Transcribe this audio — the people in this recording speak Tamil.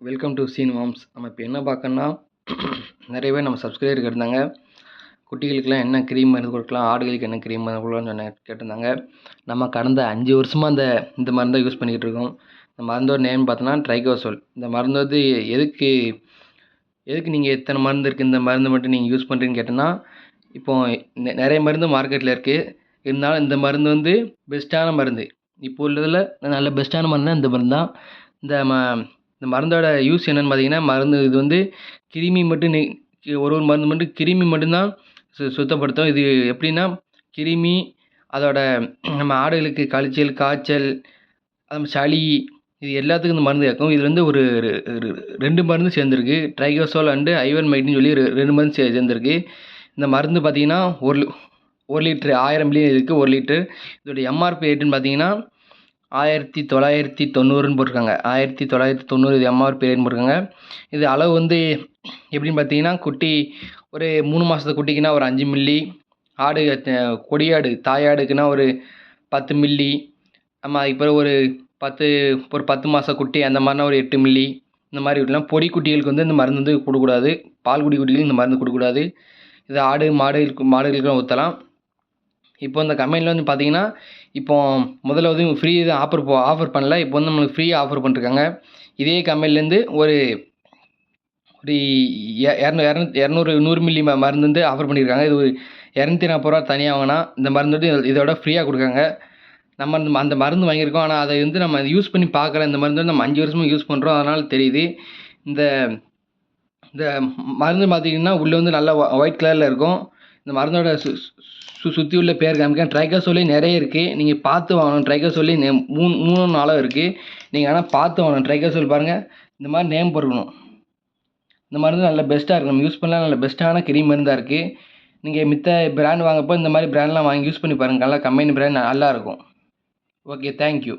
Welcome to scene moms. நம்ம இப்போ என்ன பார்க்கணும்னா, நிறைய பேர் நம்ம சப்ஸ்கிரைபர் கேட்டிருந்தாங்க. குட்டிகளுக்கெல்லாம் என்ன க்ரீம் மருந்து கொடுக்கலாம், ஆடுகளுக்கு என்ன க்ரீம் மருந்து கொடுக்கலாம்னு கேட்டிருந்தாங்க. நம்ம கடந்த 5 வருஷமாக இந்த மருந்தை யூஸ் பண்ணிக்கிட்டு இருக்கோம். இந்த மருந்தோட நேம் பார்த்தோன்னா ட்ரைகோசோல். இந்த மருந்து வந்து எதுக்கு நீங்கள் எத்தனை மருந்து இருக்குது, இந்த மருந்து மட்டும் நீங்கள் யூஸ் பண்ணுறீங்கன்னு கேட்டோன்னா, இப்போது நிறைய மருந்து மார்க்கெட்டில் இருக்குது. இருந்தாலும் இந்த மருந்து வந்து பெஸ்ட்டான மருந்து. இப்போ உள்ளதில் நல்ல பெஸ்ட்டான மருந்துனா இந்த மருந்து தான். இந்த மருந்தோட யூஸ் என்னென்னு பார்த்தீங்கன்னா, மருந்து இது வந்து கிருமி மட்டும் ஒரு மருந்து மட்டும் கிருமி மட்டும்தான் சுத்தப்படுத்தும். இது எப்படின்னா, கிருமி அதோட நம்ம ஆடுகளுக்கு கழிச்சல், காய்ச்சல், சளி, இது எல்லாத்துக்கும் இந்த மருந்து கேட்கும். இதில் வந்து ஒரு 2 மருந்து சேர்ந்துருக்கு. ட்ரைகோசோல் அண்டு ஐவர்மைட்னு சொல்லி 2 மருந்து சேர்ந்துருக்கு. இந்த மருந்து பார்த்தீங்கன்னா 1 லிட்டரு 1000 மில்லி இருக்குது. 1 லிட்டரு. இதோட எம்ஆர்பி ரேட்டுன்னு பார்த்தீங்கன்னா 1990ன்னு போட்டிருக்காங்க. 1990 இது எம்ஆர்பி ரேட்னு போட்டிருக்காங்க. இது அளவு வந்து எப்படின்னு பார்த்தீங்கன்னா, குட்டி ஒரு 3 மாதத்து குட்டிக்குன்னா ஒரு 5 மில்லி, ஆடு கொடியாடு தாயாடுக்குன்னா ஒரு 10 மில்லி, நம்ம இப்போ ஒரு 10 மாத குட்டி அந்த மாதிரினா ஒரு 8 மில்லி, இந்த மாதிரி விடலாம். பொடி குட்டிகளுக்கு வந்து இந்த மருந்து வந்து கொடுக்கக்கூடாது. பால்குடி குட்டிகளுக்கு இந்த மருந்து கொடுக்கக்கூடாது. இது ஆடு மாடுகளுக்கெல்லாம் ஊற்றலாம். இப்போ இந்த கம்பெனியில் வந்து பார்த்தீங்கன்னா, இப்போ முதல்ல வந்து ஃப்ரீ தான் ஆஃபர் பண்ணல. இப்போ வந்து நம்மளுக்கு ஃப்ரீயாக ஆஃபர் பண்ணிருக்காங்க. இதே கம்பெனிலேருந்து ஒரு 100 மில்லி மருந்து வந்து ஆஃபர் பண்ணியிருக்காங்க. இது ஒரு 240 ரூபா தனியாக வாங்கினா இந்த மருந்து வந்து இதோட ஃப்ரீயாக கொடுக்காங்க. நம்ம அந்த மருந்து வாங்கியிருக்கோம். ஆனால் அதை வந்து நம்ம யூஸ் பண்ணி பார்க்கல. இந்த மருந்து வந்து நம்ம 5 வருஷமாக யூஸ் பண்ணுறோம். அதனால் தெரியுது. இந்த மருந்து பார்த்தீங்கன்னா உள்ளே வந்து நல்லா ஒயிட் கலரில் இருக்கும். இந்த மருந்தோட சுற்றி உள்ள பேர் காமிக்க ட்ரைகோசோலே நிறைய இருக்குது. நீங்கள் பார்த்து வாங்கணும். ட்ரைகோசோலே 3-4 இருக்குது. நீங்கள் ஆனால் பார்த்து வாங்கணும். ட்ரைகோசோல் பாருங்கள், இந்த மாதிரி நேம் போட்டுக்கணும். இந்த மருந்து நல்ல பெஸ்ட்டாக இருக்குது. நம்ம யூஸ் பண்ணலாம். நல்ல பெஸ்ட்டான க்ரீம் மருந்தாக இருக்குது. நீங்கள் மித்த பிராண்ட் வாங்கப்போ இந்த மாதிரி பிராண்ட்லாம் வாங்கி யூஸ் பண்ணி பாருங்கள். நல்லா கம்பெனி பிராண்ட் நல்லாயிருக்கும். Okay, thank you.